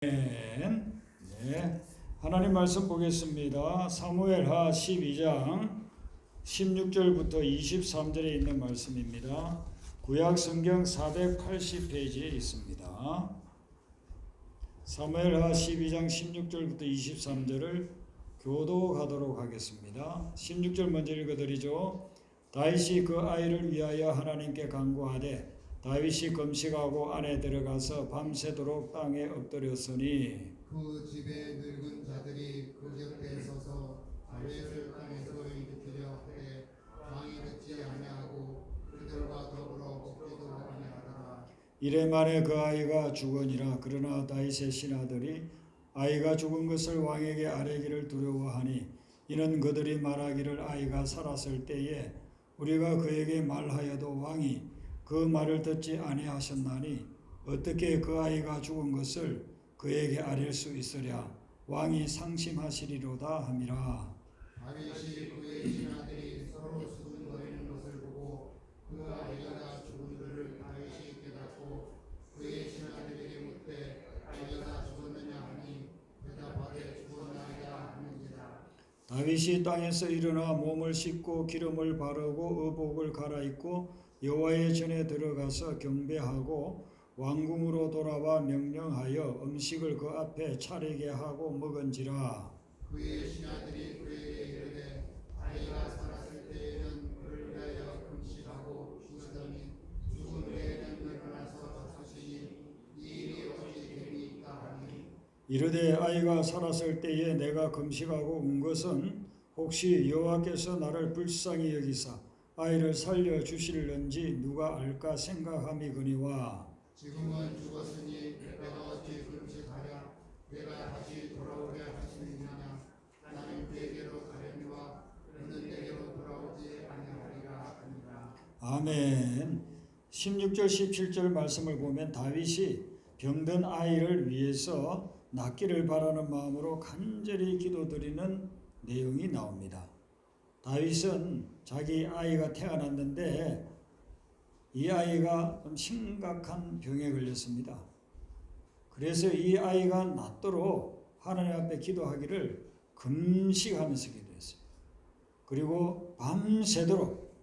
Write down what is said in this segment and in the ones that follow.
네. 하나님 말씀 보겠습니다. 사무엘하 12장 16절부터 23절에 있는 말씀입니다. 구약 성경 480페이지에 있습니다. 사무엘하 12장 16절부터 23절을 교도가도록 하겠습니다. 16절 먼저 읽어드리죠. 다윗이 그 아이를 위하여 하나님께 간구하되 다윗이 금식하고 안에 들어가서 밤새도록 땅에 엎드렸으니 그 집의 늙은 자들이 그 곁에 서서 다윗을 땅에서 일으키려 하되 왕이 듣지 아니하고 그들과 더불어 먹지도 아니하더라. 이래 만에 그 아이가 죽으니라. 그러나 다윗의 신하들이 아이가 죽은 것을 왕에게 아뢰기를 두려워하니 이는 그들이 말하기를 아이가 살았을 때에 우리가 그에게 말하여도 왕이 그 말을 듣지 아니하셨나니 어떻게 그 아이가 죽은 것을 그에게 아뢰 수 있으랴. 왕이 상심하시리로다 함이라. 다윗이 그의 신하들이 서로 수군거리는 것을 보고 그 아이가 죽은 것을 다윗이 깨닫고 그의 신하들에게 묻되 아이가 죽었느냐 하니 대답하되 죽었나이다 하는지라. 다윗이 땅에서 일어나 몸을 씻고 기름을 바르고 의복을 갈아입고 여호와의 전에 들어가서 경배하고 왕궁으로 돌아와 명령하여 음식을 그 앞에 차리게 하고 먹은지라. 그의 신하들이 그에게 이르되 아이가 살았을 때에는 그를 위하여 금식하고 죽으더니 죽은 후에는 일어나서 자신이 이 일이 어찌 되리이까 하니 이르되 아이가 살았을 때에 내가 금식하고 운 것은 혹시 여호와께서 나를 불쌍히 여기사 아이를 살려 주실는지 누가 알까 생각함이거니와. 지금은 죽었으니 내가 어찌 금식하랴. 내가 다시 돌아오게 하시느냐. 나는 그에게로 가려니와 그는 내게로 돌아오지 아니하리라 하니라. 아멘. 16절 17절 말씀을 보면 다윗이 병든 아이를 위해서 낫기를 바라는 마음으로 간절히 기도드리는 내용이 나옵니다. 다윗은 자기 아이가 태어났는데 이 아이가 좀 심각한 병에 걸렸습니다. 그래서 이 아이가 낫도록 하나님 앞에 기도하기를 금식하면서 기도했어요. 그리고 밤새도록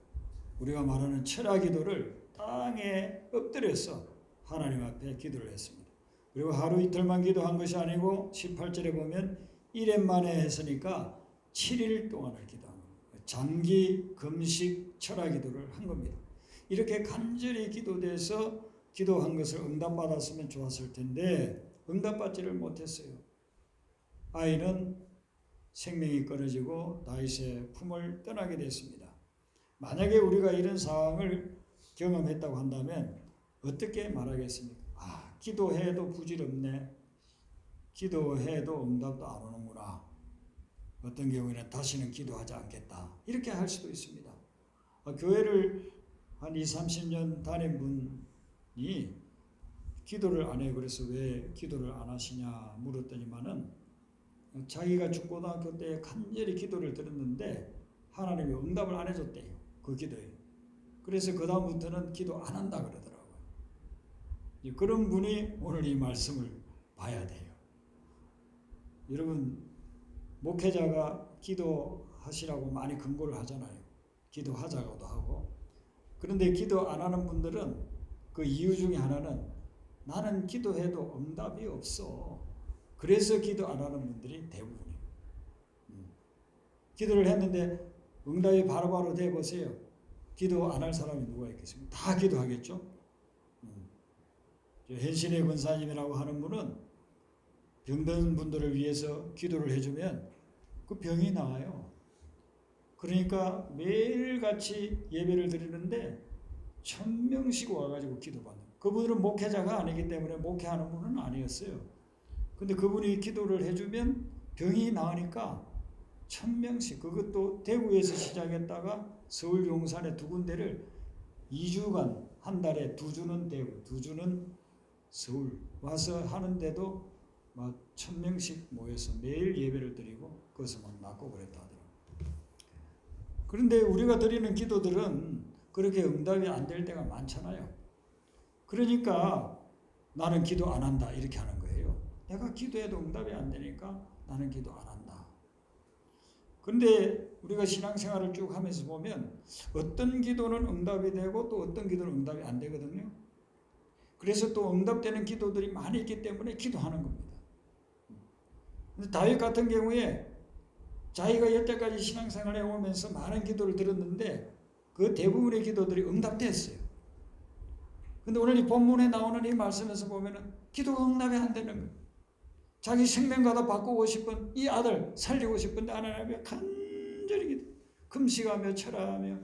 우리가 말하는 철야 기도를 땅에 엎드려서 하나님 앞에 기도를 했습니다. 그리고 하루 이틀만 기도한 것이 아니고 18절에 보면 1회 만에 했으니까 7일 동안을 기도한 겁니다. 장기 금식 철야 기도를 한 겁니다. 이렇게 간절히 기도돼서 기도한 것을 응답받았으면 좋았을 텐데 응답받지를 못했어요. 아이는 생명이 끊어지고 다윗의 품을 떠나게 됐습니다. 만약에 우리가 이런 상황을 경험했다고 한다면 어떻게 말하겠습니까? 기도해도 부질없네. 기도해도 응답도 안 오는구나. 어떤 경우에는 다시는 기도하지 않겠다. 이렇게 할 수도 있습니다. 교회를 한 20, 30년 다닌 분이 기도를 안 해요. 그래서 왜 기도를 안 하시냐 물었더니만은 자기가 중고등학교 때 간절히 기도를 드렸는데 하나님이 응답을 안 해줬대요. 그 기도에. 그래서 그 다음부터는 기도 안 한다 그러더라고요. 그런 분이 오늘 이 말씀을 봐야 돼요. 여러분 목회자가 기도하시라고 많이 권고를 하잖아요. 기도하자고도 하고. 그런데 기도 안 하는 분들은 그 이유 중에 하나는 나는 기도해도 응답이 없어. 그래서 기도 안 하는 분들이 대부분이에요. 기도를 했는데 응답이 바로바로 돼 보세요. 기도 안 할 사람이 누가 있겠습니까? 다 기도하겠죠. 현신의 권사님이라고 하는 분은 병든 분들을 위해서 기도를 해주면 그 병이 나아요. 그러니까 매일같이 예배를 드리는데 1000명씩 와가지고 기도받는. 그분은 목회자가 아니기 때문에 목회하는 분은 아니었어요. 근데 그분이 기도를 해주면 병이 나으니까 1000명씩, 그것도 대구에서 시작했다가 서울 용산에 2군데를 2주간 한 달에 2주는 대구, 2주는 서울 와서 하는데도 막 1000명씩 모여서 매일 예배를 드리고 거기서 막 낫고 그랬다 하더라고요. 그런데 우리가 드리는 기도들은 그렇게 응답이 안 될 때가 많잖아요. 그러니까 나는 기도 안 한다 이렇게 하는 거예요. 내가 기도해도 응답이 안 되니까 나는 기도 안 한다. 그런데 우리가 신앙생활을 쭉 하면서 보면 어떤 기도는 응답이 되고 또 어떤 기도는 응답이 안 되거든요. 그래서 또 응답되는 기도들이 많이 있기 때문에 기도하는 겁니다. 근데 다윗 같은 경우에 자기가 여태까지 신앙생활을 해오면서 많은 기도를 들었는데 그 대부분의 기도들이 응답됐어요. 근데 오늘 이 본문에 나오는 이 말씀에서 보면은 기도가 응답이 안 되는 거예요. 자기 생명과도 바꾸고 싶은 이 아들 살리고 싶은데 하나님 간절히 금식하며 철하며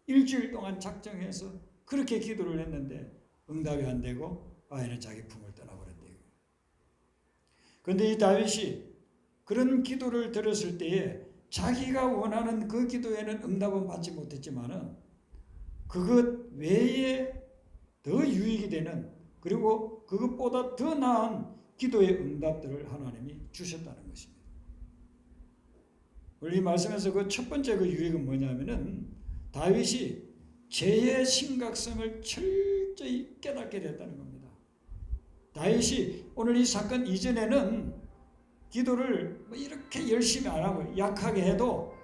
일주일 동안 작정해서 그렇게 기도를 했는데 응답이 안 되고 아이는 자기 품을 떠나버렸대요. 그런데 이 다윗이 그런 기도를 들었을 때에 자기가 원하는 그 기도에는 응답은 받지 못했지만은 그것 외에 더 유익이 되는 그리고 그것보다 더 나은 기도의 응답들을 하나님이 주셨다는 것입니다. 오늘 이 말씀에서 그 첫 번째 그 유익은 뭐냐면은 다윗이 죄의 심각성을 철저히 깨닫게 됐다는 겁니다. 다윗이 오늘 이 사건 이전에는 기도를 이렇게 열심히 안 하고 약하게 해도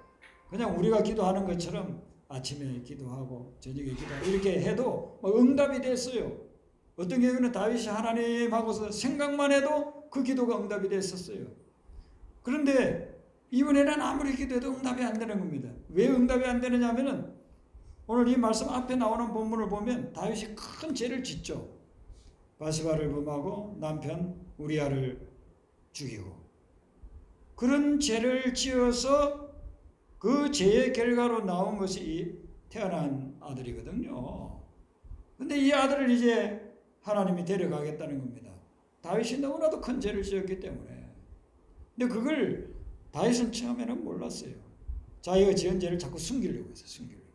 그냥 우리가 기도하는 것처럼 아침에 기도하고 저녁에 기도하고 이렇게 해도 응답이 됐어요. 어떤 경우는 다윗이 하나님하고서 생각만 해도 그 기도가 응답이 됐었어요. 그런데 이번에는 아무리 기도해도 응답이 안 되는 겁니다. 왜 응답이 안 되느냐 하면은 오늘 이 말씀 앞에 나오는 본문을 보면 다윗이 큰 죄를 짓죠. 바스바를 범하고 남편 우리아를 죽이고 그런 죄를 지어서 그 죄의 결과로 나온 것이 태어난 아들이거든요. 근데 이 아들을 이제 하나님이 데려가겠다는 겁니다. 다윗이 너무나도 큰 죄를 지었기 때문에. 근데 그걸 다윗은 처음에는 몰랐어요. 자기가 지은 죄를 자꾸 숨기려고 했어요. 숨기려고.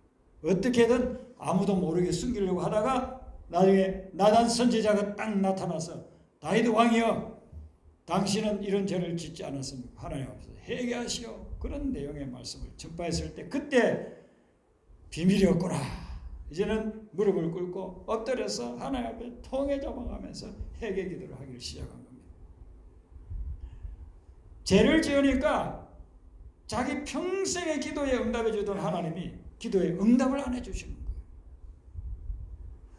어떻게든 아무도 모르게 숨기려고 하다가 나중에 나단 선지자가 딱 나타나서 다윗 왕이여 당신은 이런 죄를 짓지 않았습니까? 하나님 앞에서 회개하시오. 그런 내용의 말씀을 전파했을 때 그때 비밀이었구나. 이제는 무릎을 꿇고 엎드려서 하나님 앞에 통해 잡아가면서 회개 기도를 하기를 시작한 겁니다. 죄를 지으니까 자기 평생의 기도에 응답해 주던 하나님이 기도에 응답을 안 해주시는 거예요.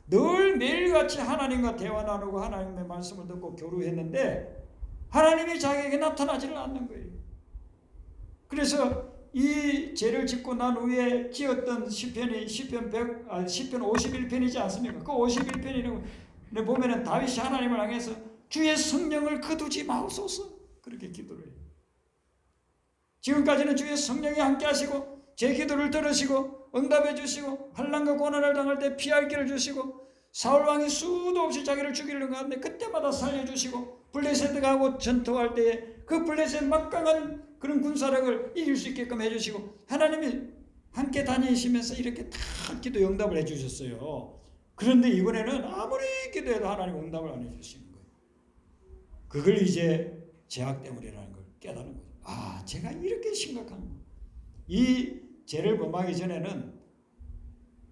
늘 매일같이 하나님과 대화 나누고 하나님의 말씀을 듣고 교류했는데 하나님이 자기에게 나타나지를 않는 거예요. 그래서 이 죄를 짓고 난 후에 지었던 시편 51편이지 않습니까? 그 51편에 보면은 다윗이 하나님을 향해서 주의 성령을 거두지 마옵소서 그렇게 기도를 해요. 지금까지는 주의 성령이 함께 하시고 제 기도를 들으시고 응답해 주시고 환난과 고난을 당할 때 피할 길을 주시고 사울 왕이 수도 없이 자기를 죽이려고 하는데 그때마다 살려주시고 블레셋하고 전투할 때에 그 블레셋 막강한 그런 군사력을 이길 수 있게끔 해주시고 하나님이 함께 다니시면서 이렇게 다 기도 응답을 해주셨어요. 그런데 이번에는 아무리 기도해도 하나님 응답을 안 해주시는 거예요. 그걸 이제 죄악 때문이라는 걸 깨달은 거예요. 아, 제가 이렇게 심각한 거. 이 죄를 범하기 전에는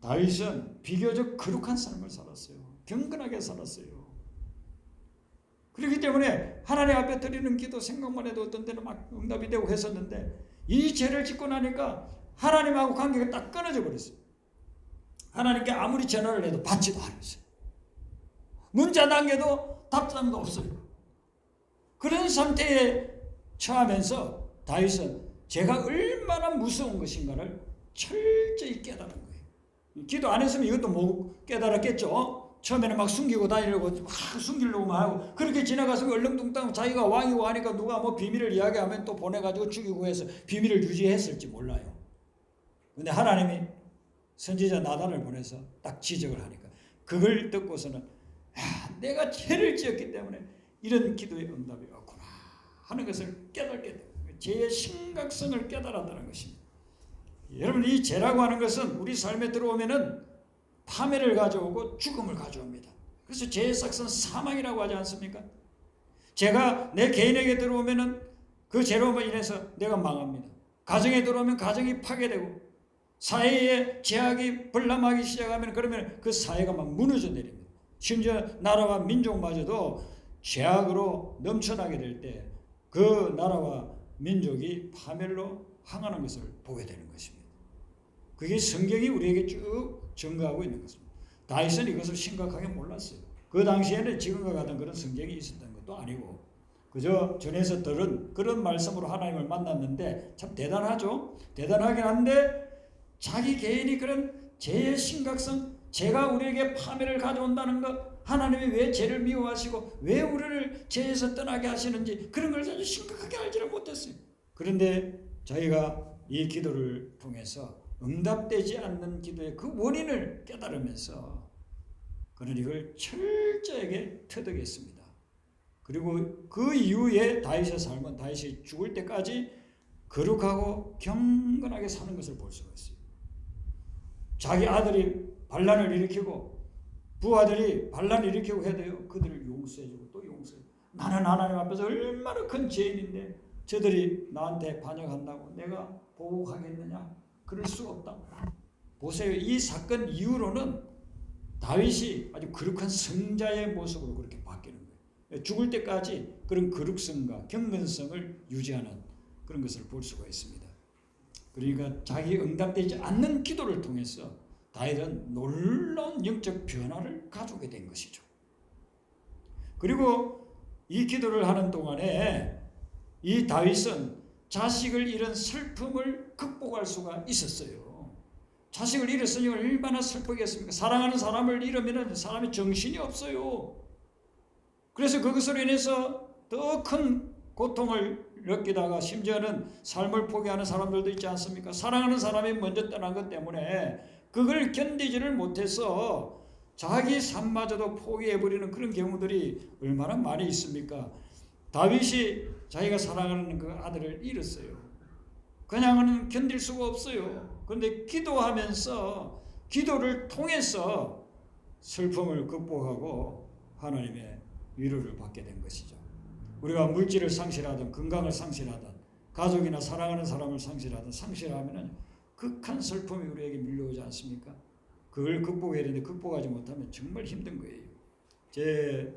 다윗은 비교적 거룩한 삶을 살았어요. 경건하게 살았어요. 그렇기 때문에 하나님 앞에 드리는 기도 생각만 해도 어떤 때는 막 응답이 되고 했었는데 이 죄를 짓고 나니까 하나님하고 관계가 딱 끊어져 버렸어요. 하나님께 아무리 전화를 해도 받지도 않았어요. 문자 남겨도 답장도 없어요. 그런 상태에 처하면서 다윗은 제가 얼마나 무서운 것인가를 철저히 깨달은 거예요. 기도 안 했으면 이것도 못 깨달았겠죠. 처음에는 막 숨기고 다니려고 막 숨기려고만 하고 그렇게 지나가서 얼렁뚱땅 자기가 왕이고 하니까 누가 뭐 비밀을 이야기하면 또 보내가지고 죽이고 해서 비밀을 유지했을지 몰라요. 근데 하나님이 선지자 나단을 보내서 딱 지적을 하니까 그걸 듣고서는 내가 죄를 지었기 때문에 이런 기도의 응답이 없구나 하는 것을 깨닫게 돼요. 죄의 심각성을 깨달았다는 것입니다. 여러분 이 죄라고 하는 것은 우리 삶에 들어오면은 파멸을 가져오고 죽음을 가져옵니다. 그래서 죄의 삭은 사망이라고 하지 않습니까? 죄가 내 개인에게 들어오면은 그 죄로 인해서 내가 망합니다. 가정에 들어오면 가정이 파괴되고 사회에 죄악이 범람하기 시작하면 그러면 그 사회가 막 무너져 내립니다. 심지어 나라와 민족마저도 죄악으로 넘쳐나게 될 때 그 나라와 민족이 파멸로 향하는 것을 보게 되는 것입니다. 그게 성경이 우리에게 쭉 증거하고 있는 것입니다. 다윗은 이것을 심각하게 몰랐어요. 그 당시에는 지금과 같은 그런 성경이 있었던 것도 아니고 그저 전에서 들은 그런 말씀으로 하나님을 만났는데 참 대단하죠. 대단하긴 한데 자기 개인이 그런 죄의 심각성, 죄가 우리에게 파멸을 가져온다는 것, 하나님이 왜 죄를 미워하시고 왜 우리를 죄에서 떠나게 하시는지 그런 걸 아주 심각하게 알지를 못했어요. 그런데 자기가 이 기도를 통해서 응답되지 않는 기도의 그 원인을 깨달으면서 그는 이걸 철저하게 터득했습니다. 그리고 그 이후에 다윗의 삶은 다윗이 죽을 때까지 거룩하고 경건하게 사는 것을 볼 수가 있어요. 자기 아들이 반란을 일으키고 부하들이 반란을 일으키고 해야 돼요. 그들을 용서해주고 또 용서해주고 나는 하나님 앞에서 얼마나 큰 죄인인데 저들이 나한테 반역한다고 내가 보복하겠느냐? 그럴 수 없다. 보세요. 이 사건 이후로는 다윗이 아주 거룩한 성자의 모습으로 그렇게 바뀌는 거예요. 죽을 때까지 그런 거룩성과 경건성을 유지하는 그런 것을 볼 수가 있습니다. 그러니까 자기 응답되지 않는 기도를 통해서 다윗은 놀라운 영적 변화를 가져오게 된 것이죠. 그리고 이 기도를 하는 동안에 이 다윗은 자식을 잃은 슬픔을 극복할 수가 있었어요. 자식을 잃었으니 얼마나 슬프겠습니까? 사랑하는 사람을 잃으면 사람이 정신이 없어요. 그래서 그것으로 인해서 더 큰 고통을 느끼다가 심지어는 삶을 포기하는 사람들도 있지 않습니까? 사랑하는 사람이 먼저 떠난 것 때문에 그걸 견디지를 못해서 자기 삶마저도 포기해버리는 그런 경우들이 얼마나 많이 있습니까? 다윗이 자기가 사랑하는 그 아들을 잃었어요. 그냥은 견딜 수가 없어요. 그런데 기도하면서 기도를 통해서 슬픔을 극복하고 하나님의 위로를 받게 된 것이죠. 우리가 물질을 상실하든 건강을 상실하든 가족이나 사랑하는 사람을 상실하든 상실하면 극한 슬픔이 우리에게 밀려오지 않습니까? 그걸 극복해야 되는데 극복하지 못하면 정말 힘든 거예요. 제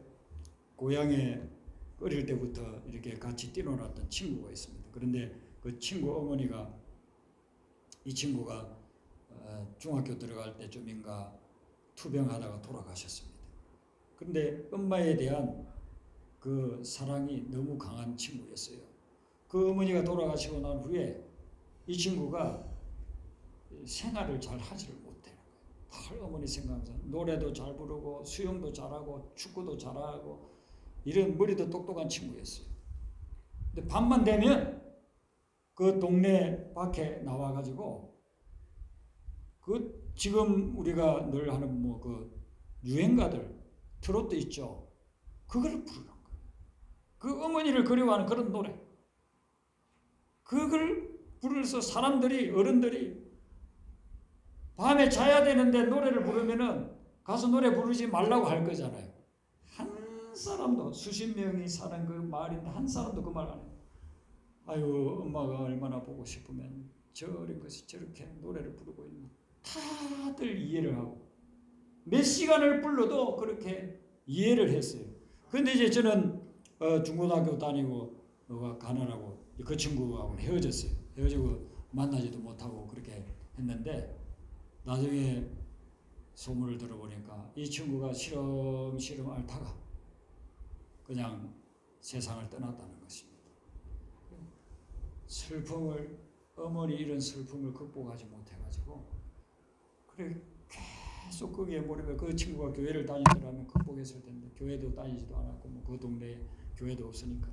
고향에 어릴 때부터 이렇게 같이 뛰어놀았던 친구가 있습니다. 그런데 그 친구 어머니가 이 친구가 중학교 들어갈 때쯤인가 투병하다가 돌아가셨습니다. 그런데 엄마에 대한 그 사랑이 너무 강한 친구였어요. 그 어머니가 돌아가시고 난 후에 이 친구가 생활을 잘 하지를 못해요. 늘 어머니 생각하면서 노래도 잘 부르고 수영도 잘하고 축구도 잘하고 이런 머리도 똑똑한 친구였어요. 근데 밤만 되면 그 동네 밖에 나와가지고 그 지금 우리가 늘 하는 뭐 그 유행가들 트로트 있죠. 그걸 부르는 거예요. 그 어머니를 그리워하는 그런 노래. 그걸 부르면서 사람들이 어른들이 밤에 자야 되는데 노래를 부르면은 가서 노래 부르지 말라고 할 거잖아요. 한 사람도 수십 명이 사는 그 마을인데 한 사람도 그 말 안 해요. 아유 엄마가 얼마나 보고 싶으면 저런 것이 저렇게 노래를 부르고 있나. 다들 이해를 하고 몇 시간을 불러도 그렇게 이해를 했어요. 그런데 이제 저는 중고등학교 다니고 가느라고 그 친구하고 헤어졌어요. 헤어지고 만나지도 못하고 그렇게 했는데 나중에 소문을 들어보니까 이 친구가 시름시름 앓다가 그냥 세상을 떠났다는 것입니다. 슬픔을 어머니 이런 슬픔을 극복하지 못해가지고 그래 계속 거기에 몰입해. 그 친구가 교회를 다니더라면 극복했을 텐데 교회도 다니지도 않았고 뭐 그 동네에 교회도 없으니까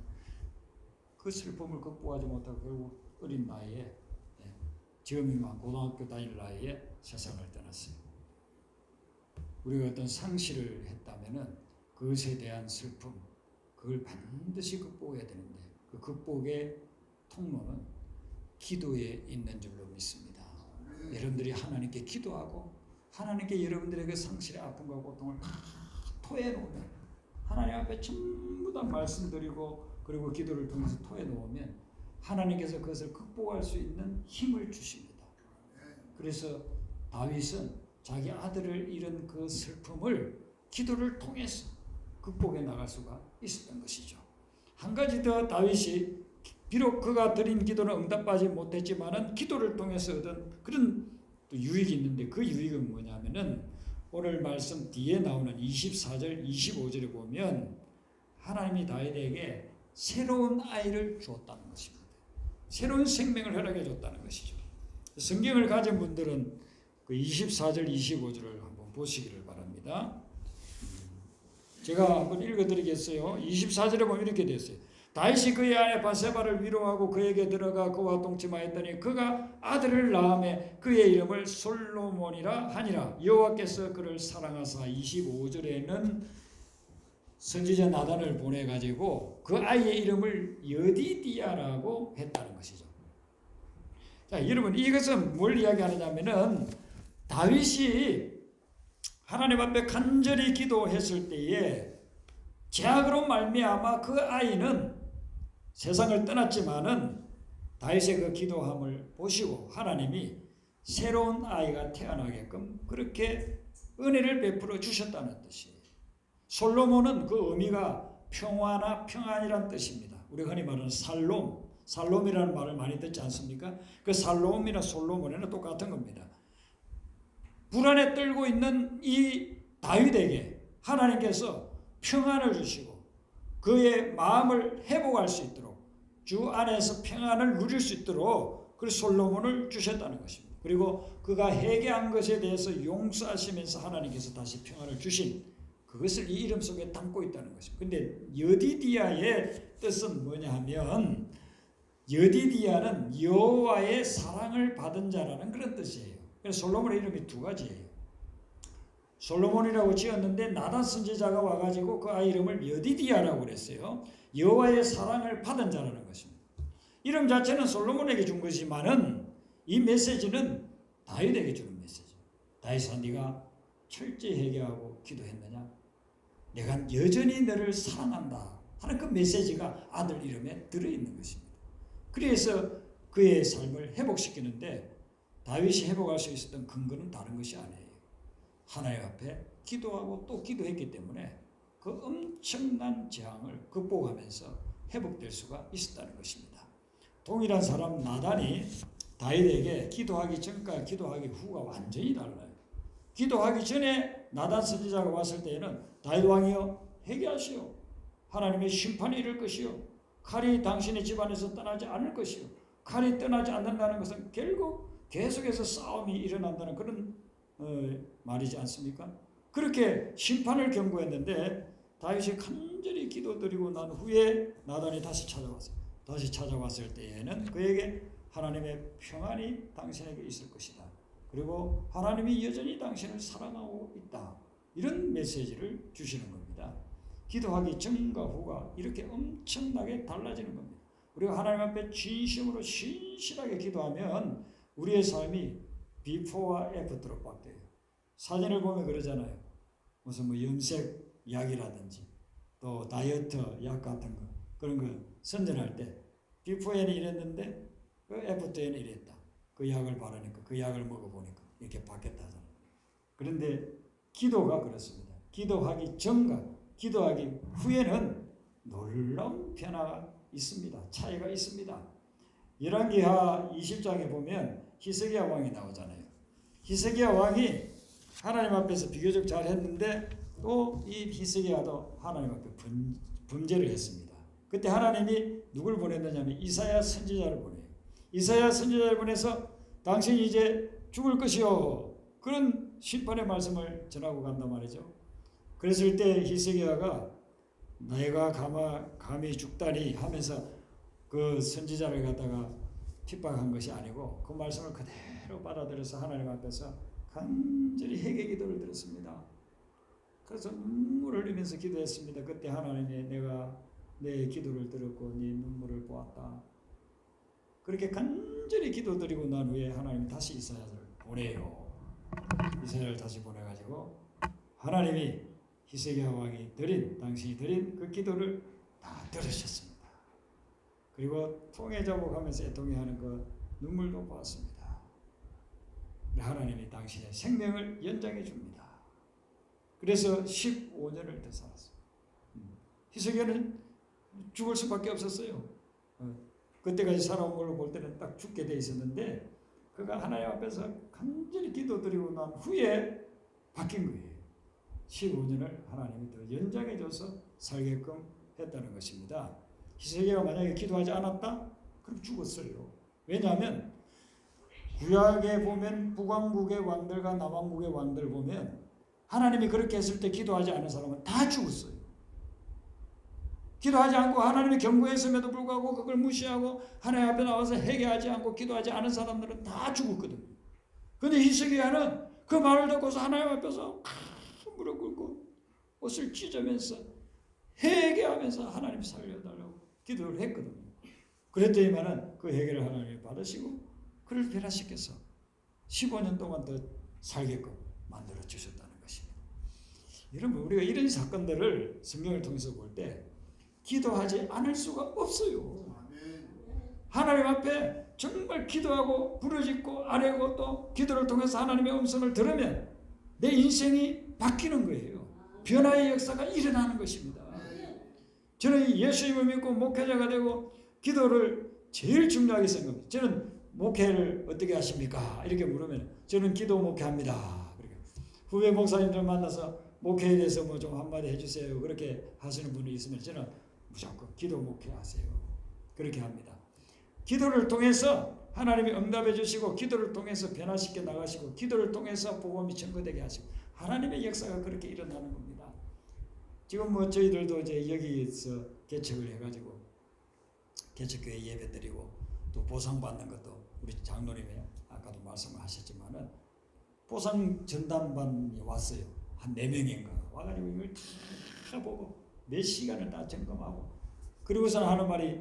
그 슬픔을 극복하지 못하고 결국 어린 나이에 지금이만 고등학교 다닐 나이에 세상을 떠났어요. 우리가 어떤 상실을 했다면은 그것에 대한 슬픔 그걸 반드시 극복해야 되는데 그 극복의 통로는 기도에 있는 줄로 믿습니다. 여러분들이 하나님께 기도하고 하나님께 여러분들의 그 상실의 아픔과 고통을 다 토해놓으면 하나님 앞에 전부 다 말씀드리고 그리고 기도를 통해서 토해놓으면 하나님께서 그것을 극복할 수 있는 힘을 주십니다. 그래서 다윗은 자기 아들을 잃은 그 슬픔을 기도를 통해서 극복해 나갈 수가 있었던 것이죠. 한 가지 더 다윗이 비록 그가 드린 기도는 응답받지 못했지만은 기도를 통해서 얻은 그런 또 유익이 있는데 그 유익은 뭐냐면은 오늘 말씀 뒤에 나오는 24절 25절에 보면 하나님이 다윗에게 새로운 아이를 주었다는 것입니다. 새로운 생명을 허락해 줬다는 것이죠. 성경을 가진 분들은 그 24절 25절을 한번 보시기를 바랍니다. 제가 한번 읽어드리겠어요. 24절에 보면 이렇게 됐어요. 다윗이 그의 아내 바세바를 위로하고 그에게 들어가 그와 동침하였더니 그가 아들을 낳음에 그의 이름을 솔로몬이라 하니라. 여호와께서 그를 사랑하사 25절에는 선지자 나단을 보내가지고 그 아이의 이름을 여디디아라고 했다는 것이죠. 자, 여러분 이것은 뭘 이야기하느냐면은 다윗이 하나님 앞에 간절히 기도했을 때에 제약으로 말미암아 그 아이는 세상을 떠났지만은 다윗의 그 기도함을 보시고 하나님이 새로운 아이가 태어나게끔 그렇게 은혜를 베풀어 주셨다는 뜻이에요. 솔로몬은 그 의미가 평화나 평안이란 뜻입니다. 우리가 흔히 말하는 살롬이라는 말을 많이 듣지 않습니까? 그 살롬이나 솔로몬이나 똑같은 겁니다. 불안에 떨고 있는 이 다윗에게 하나님께서 평안을 주시고 그의 마음을 회복할 수 있도록 주 안에서 평안을 누릴 수 있도록 그 솔로몬을 주셨다는 것입니다. 그리고 그가 회개한 것에 대해서 용서하시면서 하나님께서 다시 평안을 주신 그것을 이 이름 속에 담고 있다는 것입니다. 근데 여디디아의 뜻은 뭐냐 하면 여디디아는 여호와의 사랑을 받은 자라는 그런 뜻이에요. 그래서 솔로몬의 이름이 두 가지예요. 솔로몬이라고 지었는데 나단 선지자가 와가지고 그 아이 이름을 여디디아라고 그랬어요. 여호와의 사랑을 받은 자라는 것입니다. 이름 자체는 솔로몬에게 준 것이지만은 이 메시지는 다윗에게 주는 메시지. 다윗아, 네가 철저히 회개하고 기도했느냐? 내가 여전히 너를 사랑한다 하는 그 메시지가 아들 이름에 들어있는 것입니다. 그래서 그의 삶을 회복시키는데 다윗이 회복할 수 있었던 근거는 다른 것이 아니에요. 하나님 앞에 기도하고 또 기도했기 때문에 그 엄청난 재앙을 극복하면서 회복될 수가 있었다는 것입니다. 동일한 사람 나단이 다윗에게 기도하기 전과 기도하기 후가 완전히 달라요. 기도하기 전에 나단 선지자가 왔을 때에는 다윗 왕이여 회개하시오. 하나님의 심판이 이를 것이요. 칼이 당신의 집안에서 떠나지 않을 것이요. 칼이 떠나지 않는다는 것은 결국 계속해서 싸움이 일어난다는 그런 말이지 않습니까? 그렇게 심판을 경고했는데 다윗이 간절히 기도드리고 난 후에 나단이 다시 찾아왔어요. 다시 찾아왔을 때에는 그에게 하나님의 평안이 당신에게 있을 것이다. 그리고 하나님이 여전히 당신을 사랑하고 있다. 이런 메시지를 주시는 겁니다. 기도하기 전과 후가 이렇게 엄청나게 달라지는 겁니다. 우리가 하나님 앞에 진심으로 신실하게 기도하면 우리의 삶이 비포와 애프터로 바뀌어요. 사진을 보면 그러잖아요. 무슨 뭐 염색 약이라든지 또 다이어트 약 같은 거 그런 거 선전할 때 비포에는 이랬는데 그 애프터에는 이랬다. 그 약을 바르니까 그 약을 먹어보니까 이렇게 바뀌었다잖아요. 그런데 기도가 그렇습니다. 기도하기 전과 기도하기 후에는 놀라운 변화가 있습니다. 차이가 있습니다. 열왕기하 20장에 보면 히스기야 왕이 나오잖아요. 히스기야 왕이 하나님 앞에서 비교적 잘했는데 또 이 히스기야도 하나님 앞에 범죄를 했습니다. 그때 하나님이 누굴 보냈느냐면 이사야 선지자를 보내요. 이사야 선지자를 보내서 당신이 이제 죽을 것이요 그런 심판의 말씀을 전하고 간단 말이죠. 그랬을 때 히스기야가 내가 감히 죽다니 하면서 그 선지자를 갖다가 핍박한 것이 아니고 그 말씀을 그대로 받아들여서 하나님 앞에서 간절히 회개 기도를 드렸습니다. 그래서 눈물을 흘리면서 기도했습니다. 그때 하나님이 내가 내 기도를 들었고 네 눈물을 보았다. 그렇게 간절히 기도드리고 난 후에 하나님이 다시 이사야를 보내요. 이사야를 다시 보내가지고 하나님이 히스기야 왕이 당신이 드린 그 기도를 다 들으셨습니다. 그리고 통해 자복하면서 애통해하는 그 눈물도 보았습니다. 하나님이 당신의 생명을 연장해 줍니다. 그래서 15년을 더 살았습니다. 희석이는 죽을 수밖에 없었어요. 그때까지 살아온 걸로 볼 때는 딱 죽게 돼 있었는데 그가 하나님 앞에서 간절히 기도드리고 난 후에 바뀐 거예요. 15년을 하나님이 더 연장해줘서 살게끔 했다는 것입니다. 희석이가 만약에 기도하지 않았다? 그럼 죽었어요. 왜냐하면 구약에 보면 북왕국의 왕들과 남왕국의 왕들 보면 하나님이 그렇게 했을 때 기도하지 않은 사람은 다 죽었어요. 기도하지 않고 하나님이 경고했음에도 불구하고 그걸 무시하고 하나님 앞에 나와서 회개하지 않고 기도하지 않은 사람들은 다 죽었거든요. 그런데 히스기야는 그 말을 듣고서 하나님 앞에서 무릎 꿇고 옷을 찢으면서 회개하면서 하나님 살려달라고 기도를 했거든요. 그랬더니만은 그 회개를 하나님이 받으시고 그를 변화시켜서 15년 동안 더 살게끔 만들어 주셨다는 것입니다. 여러분, 우리가 이런 사건들을 성경을 통해서 볼 때 기도하지 않을 수가 없어요. 하나님 앞에 정말 기도하고 부르짖고 아뢰고 또 기도를 통해서 하나님의 음성을 들으면 내 인생이 바뀌는 거예요. 변화의 역사가 일어나는 것입니다. 저는 예수님을 믿고 목회자가 되고 기도를 제일 중요하게 생각합니다. 저는 목회를 어떻게 하십니까? 이렇게 물으면 저는 기도 목회합니다. 후배 목사님들 만나서 목회에 대해서 뭐 좀 한마디 해주세요. 그렇게 하시는 분이 있으면 저는 무조건 기도 목회하세요. 그렇게 합니다. 기도를 통해서 하나님이 응답해 주시고 기도를 통해서 변화시켜 나가시고 기도를 통해서 복음이 전거되게 하시고 하나님의 역사가 그렇게 일어나는 겁니다. 지금 뭐 저희들도 이제 여기서 개척을 해가지고 개척교회 예배 드리고 또 보상 받는 것도 우리 장로님이 아까도 말씀하셨지만은 보상 전담반이 왔어요. 한 4명인가 와가지고 이걸 다 보고 몇 시간을 다 점검하고 그리고서는 하는 말이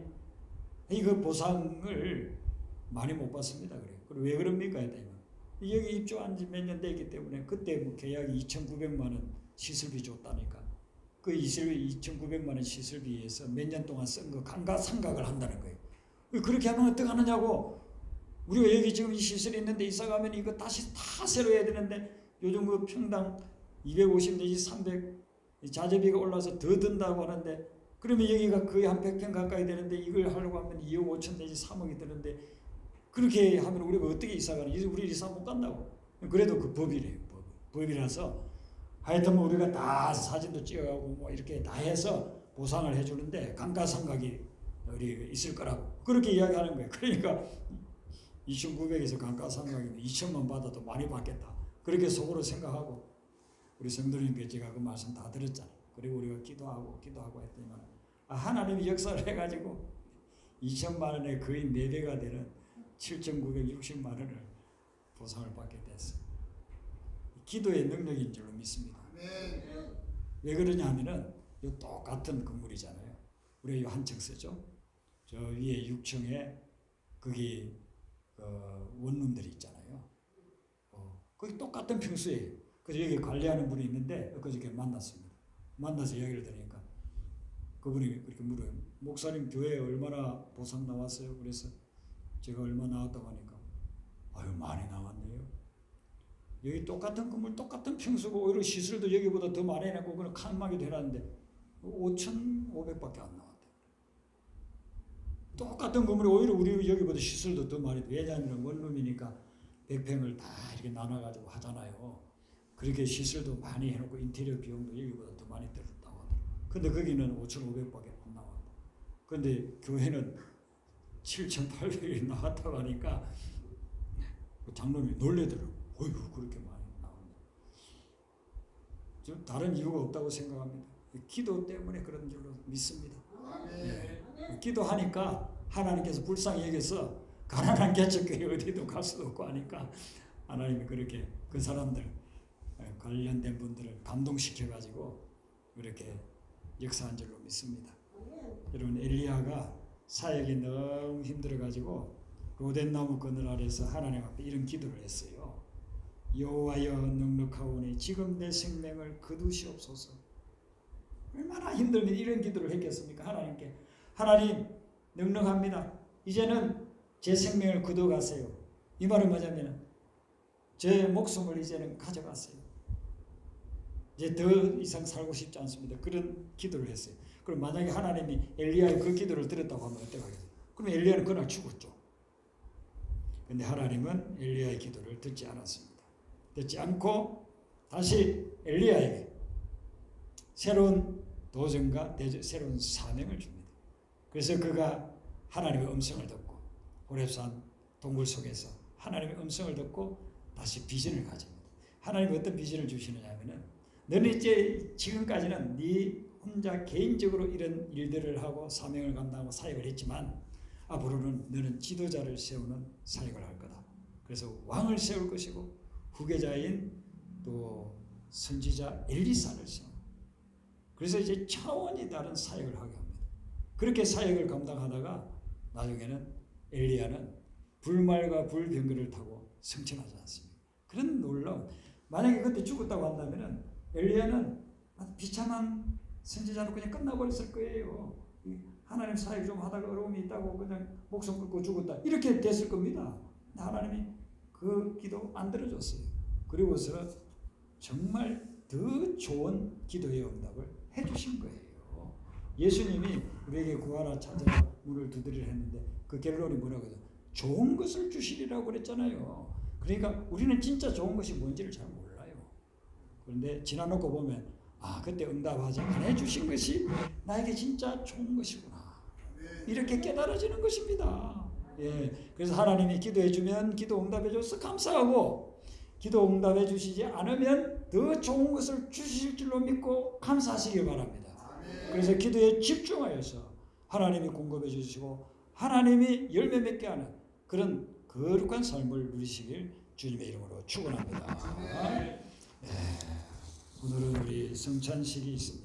이거 보상을 많이 못 받습니다. 그래요. 그리고 왜 그럽니까? 했더니 여기 입주한 지 몇 년 되기 때문에 그때 뭐 계약이 2,900만 원 시설비 줬다니까 그 2,900만 원 시설비에서 몇 년 동안 쓴 거 감가상각을 한다는 거예요. 그렇게 하면 어떻게 하느냐고. 우리가 여기 지금 이 시설이 있는데 이사 가면 이거 다시 다 새로 해야 되는데 요즘 그 평당 250 내지 300 자재비가 올라서 더 든다고 하는데 그러면 여기가 거의 한 100평 가까이 되는데 이걸 하려고 하면 2억 5천 내지 3억이 드는데 그렇게 하면 우리가 어떻게 이사 가니? 우리 이사 못 간다고. 그래도 그 법이래요. 법이라서 하여튼 뭐 우리가 다 사진도 찍어가고 뭐 이렇게 다 해서 보상을 해주는데 감가상각이 우리 있을 거라고 그렇게 이야기하는 거예요. 그러니까 2,900에서 감가상각이면 2천만 받아도 많이 받겠다. 그렇게 속으로 생각하고 우리 성도님께 제가 그 말씀 다 들었잖아요. 그리고 우리가 기도하고 했더니만 하나님이 역사를 해가지고 2천만 원의 거의 4배가 되는 7,960만 원을 보상을 받게 됐어요. 기도의 능력인 줄로 믿습니다. 왜 그러냐 하면은 이 똑같은 건물이잖아요. 우리가 이 한 층 쓰죠. 저 위에 6층에 거기 원룸들이 있잖아요. 거기 똑같은 평수예요. 그래서 여기 관리하는 분이 있는데 그저께 만났습니다. 만나서 이야기를 들으니까 그분이 이렇게 물어요. 목사님 교회에 얼마나 보상 나왔어요? 그래서 제가 얼마 나왔다고 하니까 아유 많이 나왔네요. 여기 똑같은 건물 똑같은 평수고 오히려 시설도 여기보다 더 많이 해놨고 그런 칸막이도 해놨는데 5,500밖에 안 나왔대요. 똑같은 건물이 오히려 우리 여기보다 시설도 더 많이 왜냐하면 원룸이니까 100평을 다 이렇게 나눠가지고 하잖아요. 그렇게 시설도 많이 해놓고 인테리어 비용도 여기보다 더 많이 들었다고 하더라고요. 근데 거기는 5,500밖에 안 나왔다. 근데 교회는 7,800이 나왔다고 하니까 장로님이 놀래더라고요. 어휴 그렇게 많이 나왔네. 좀 다른 이유가 없다고 생각합니다. 기도 때문에 그런 줄로 믿습니다. 네. 기도하니까 하나님께서 불쌍히 여겨서 가난한 개척교회 어디도 갈 수도 없고 하니까 하나님이 그렇게 그 사람들 관련된 분들을 감동시켜가지고 그렇게 역사한 줄로 믿습니다. 여러분 엘리야가 사역이 너무 힘들어가지고 로덴나무 그늘 아래서 하나님 앞에 이런 기도를 했어요. 여호와여 넉넉하오니 지금 내 생명을 거두시옵소서. 얼마나 힘들면 이런 기도를 했겠습니까? 하나님께. 하나님 넉넉합니다. 이제는 제 생명을 거둬가세요. 이 말은 뭐냐면 제 목숨을 이제는 가져가세요. 이제 더 이상 살고 싶지 않습니다. 그런 기도를 했어요. 그럼 만약에 하나님이 엘리야의 그 기도를 들었다고 하면 어떡하겠어요? 그럼 엘리야는 그날 죽었죠. 근데 하나님은 엘리야의 기도를 듣지 않았습니다. 듣지 않고 다시 엘리야에게 새로운 도전과 새로운 사명을 줍니다. 그래서 그가 하나님의 음성을 듣고 호렙산 동굴 속에서 하나님의 음성을 듣고 다시 비전을 가집니다. 하나님이 어떤 비전을 주시느냐 하면은 너는 이제 지금까지는 네 혼자 개인적으로 이런 일들을 하고 사명을 감당하고 사역을 했지만 앞으로는 너는 지도자를 세우는 사역을 할 거다. 그래서 왕을 세울 것이고 후계자인 또 선지자 엘리사를 세워. 그래서 이제 차원이 다른 사역을 하게 합니다. 그렇게 사역을 감당하다가 나중에는 엘리야는 불말과 불병거를 타고 승천하지 않습니까? 그런 놀라운, 만약에 그때 죽었다고 한다면은 엘리야는 비참한 선지자로 그냥 끝나버렸을 거예요. 하나님 사역 좀 하다가 어려움이 있다고 그냥 목숨 끊고 죽었다 이렇게 됐을 겁니다. 하나님이 그 기도 안 들어줬어요. 그리고서 정말 더 좋은 기도의 응답을 해주신 거예요. 예수님이 우리에게 구하라 찾아라 문을 두드리라 했는데 그 결론이 뭐라고 해서 좋은 것을 주시리라고 그랬잖아요. 그러니까 우리는 진짜 좋은 것이 뭔지를 잘 몰라요. 그런데 지나놓고 보면 그때 응답하지 안 해주신 것이 나에게 진짜 좋은 것이구나. 이렇게 깨달아지는 것입니다. 예, 그래서 하나님이 기도해주면 기도 응답해줘서 감사하고 기도 응답해 주시지 않으면 더 좋은 것을 주실 줄로 믿고 감사하시길 바랍니다. 그래서 기도에 집중하여서 하나님이 공급해 주시고 하나님이 열매 맺게 하는 그런 거룩한 삶을 누리시길 주님의 이름으로 축원합니다. 오늘은 우리 성찬식이 있습니다.